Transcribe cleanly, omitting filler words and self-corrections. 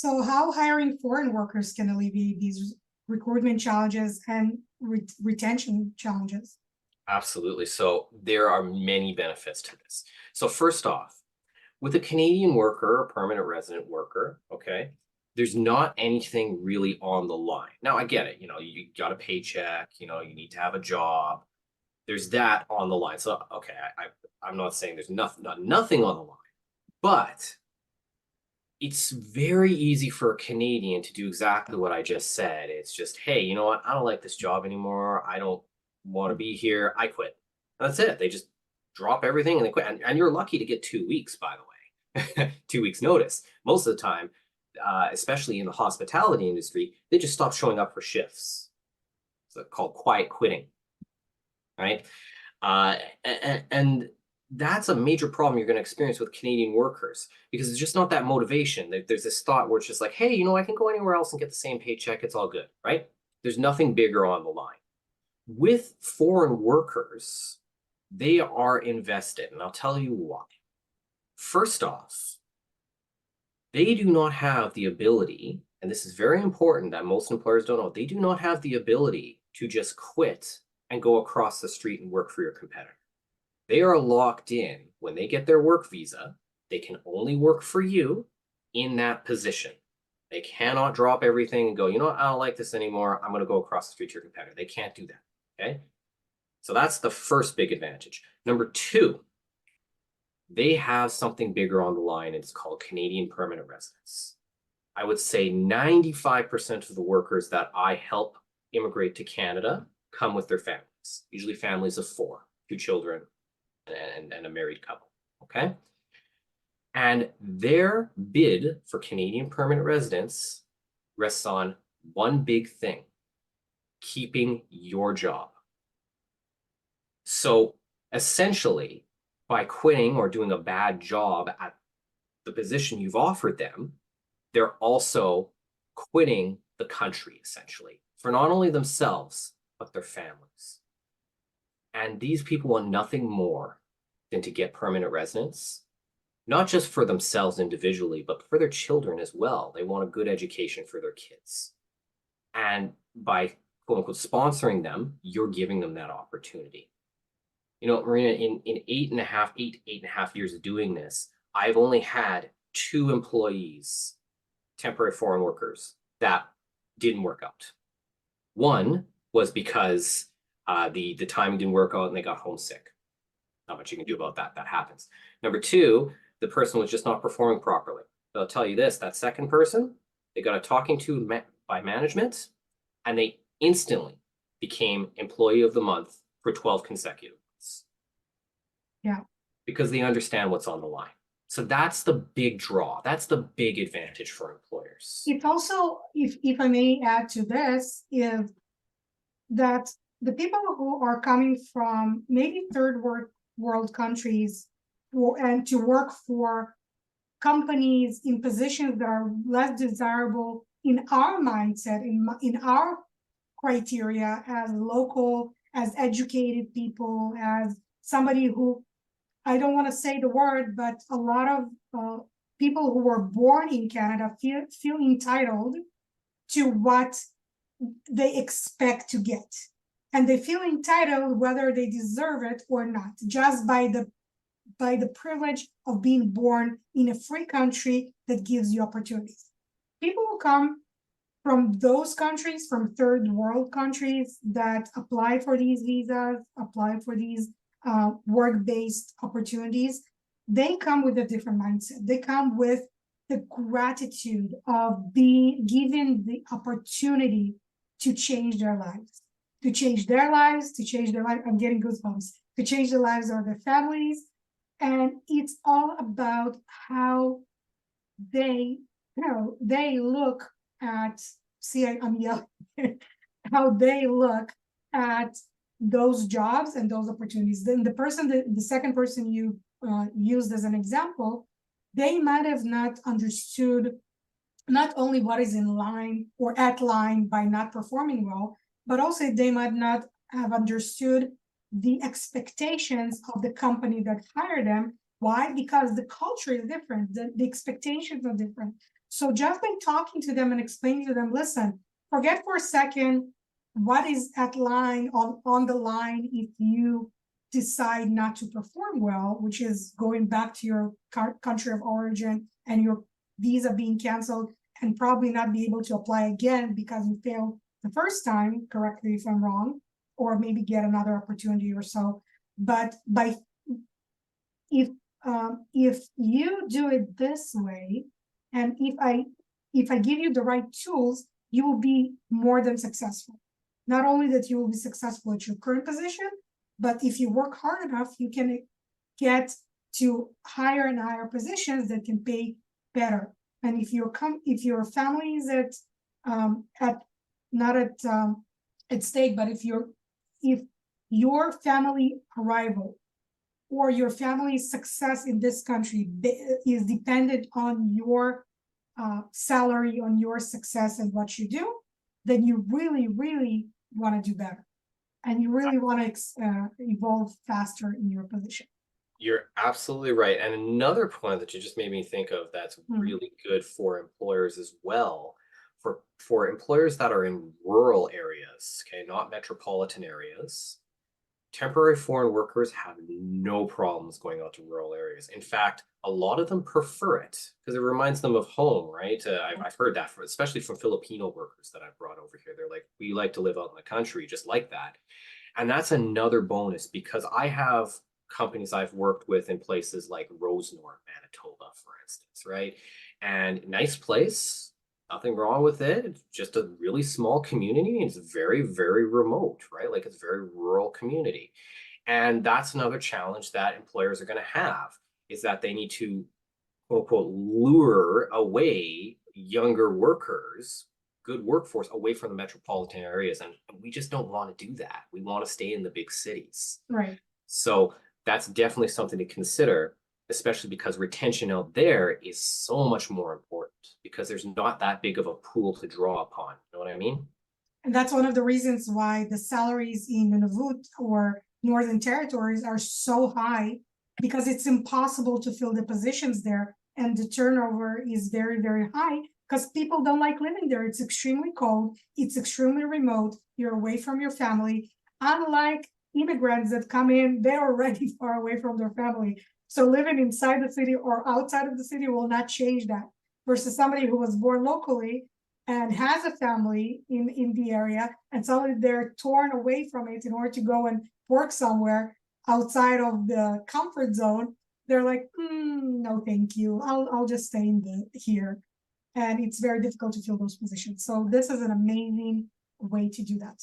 So how hiring foreign workers can alleviate these recruitment challenges and retention challenges? Absolutely. So there are many benefits to this. So first off, with a Canadian worker, a permanent resident worker, okay, there's not anything really on the line. Now I get it, you got a paycheck, you need to have a job. There's that on the line. So okay, I'm not saying there's nothing on the line, but it's very easy for a Canadian to do exactly what I just said. It's just, hey, you know what? I don't like this job anymore. I don't want to be here. I quit. And that's it. They just drop everything and they quit. And you're lucky to get 2 weeks, by the way, 2 weeks notice. Most of the time, especially in the hospitality industry, they just stop showing up for shifts. It's called quiet quitting, right? And that's a major problem you're going to experience with Canadian workers because it's just not that motivation. There's this thought where it's just like, hey, I can go anywhere else and get the same paycheck. It's all good, right? There's nothing bigger on the line. With foreign workers, they are invested, and I'll tell you why. First off, they do not have the ability, and this is very important that most employers don't know, they do not have the ability to just quit and go across the street and work for your competitor. They are locked in. When they get their work visa, they can only work for you in that position. They cannot drop everything and go, you know what, I don't like this anymore. I'm going to go across the street to your competitor. They can't do that. Okay. So that's the first big advantage. Number two, they have something bigger on the line. It's called Canadian permanent residence. I would say 95% of the workers that I help immigrate to Canada come with their families, usually families of 4, 2 children, and a married couple, okay? And their bid for Canadian permanent residence rests on one big thing: keeping your job. So essentially, by quitting or doing a bad job at the position you've offered them, they're also quitting the country, essentially, for not only themselves, but their families. And these people want nothing more than to get permanent residence, not just for themselves individually, but for their children as well. They want a good education for their kids. And by quote unquote sponsoring them, you're giving them that opportunity. Marina, in 8.5 years of doing this, I've only had 2 employees, temporary foreign workers, that didn't work out. One was because the timing didn't work out and they got homesick. Not much you can do about that. That happens. Number 2, the person was just not performing properly. But I'll tell you this, that second person, they got a talking to by management, and they instantly became employee of the month for 12 consecutive months. Yeah. Because they understand what's on the line. So that's the big draw. That's the big advantage for employers. It's also, if I may add to this, is that the people who are coming from maybe third world countries and to work for companies in positions that are less desirable in our mindset, in our criteria as local, as educated people, as somebody who, I don't want to say the word, but a lot of people who were born in Canada feel entitled to what they expect to get. And they feel entitled whether they deserve it or not, just by the privilege of being born in a free country that gives you opportunities. People who come from those countries, from third world countries that apply for these visas, apply for these work-based opportunities, they come with a different mindset. They come with the gratitude of being given the opportunity to change their lives, to change their life. I'm getting goosebumps, to change the lives of their families. And it's all about how they look at, I'm yelling, how they look at those jobs and those opportunities. Then the second person you used as an example, they might have not understood not only what is in line or at line by not performing well, but also they might not have understood the expectations of the company that hired them. Why? Because the culture is different, the expectations are different. So just by talking to them and explaining to them, listen, forget for a second what is at line on the line if you decide not to perform well, which is going back to your country of origin and your visa being canceled and probably not be able to apply again because you failed the first time, correct me if I'm wrong, or maybe get another opportunity or so. But if you do it this way, and if I give you the right tools, you will be more than successful. Not only that you will be successful at your current position, but if you work hard enough, you can get to higher and higher positions that can pay better. And if your family is not at stake, but if your family arrival or your family's success in this country is dependent on your salary, on your success and what you do, then you really, really want to do better. And you really want to evolve faster in your position. You're absolutely right. And another point that you just made me think of that's really good for employers as well, for employers that are in rural areas, okay, not metropolitan areas, temporary foreign workers have no problems going out to rural areas. In fact, a lot of them prefer it because it reminds them of home, right? I've heard that, especially from Filipino workers that I've brought over here. They're like, we like to live out in the country just like that. And that's another bonus because I have companies I've worked with in places like Rosenor, Manitoba, for instance, right? And nice place, nothing wrong with it. It's just a really small community. And it's very, very remote, right? Like it's a very rural community. And that's another challenge that employers are going to have is that they need to, quote unquote, lure away younger workers, good workforce away from the metropolitan areas. And we just don't want to do that. We want to stay in the big cities. Right. So that's definitely something to consider, especially because retention out there is so much more important because there's not that big of a pool to draw upon. You know what I mean? And that's one of the reasons why the salaries in Nunavut or Northern Territories are so high, because it's impossible to fill the positions there. And the turnover is very, very high because people don't like living there. It's extremely cold. It's extremely remote. You're away from your family. Unlike immigrants that come in, they're already far away from their family. So living inside the city or outside of the city will not change that. Versus somebody who was born locally and has a family in the area, and suddenly they're torn away from it in order to go and work somewhere outside of the comfort zone. They're like, no, thank you. I'll just stay here. And it's very difficult to fill those positions. So this is an amazing way to do that.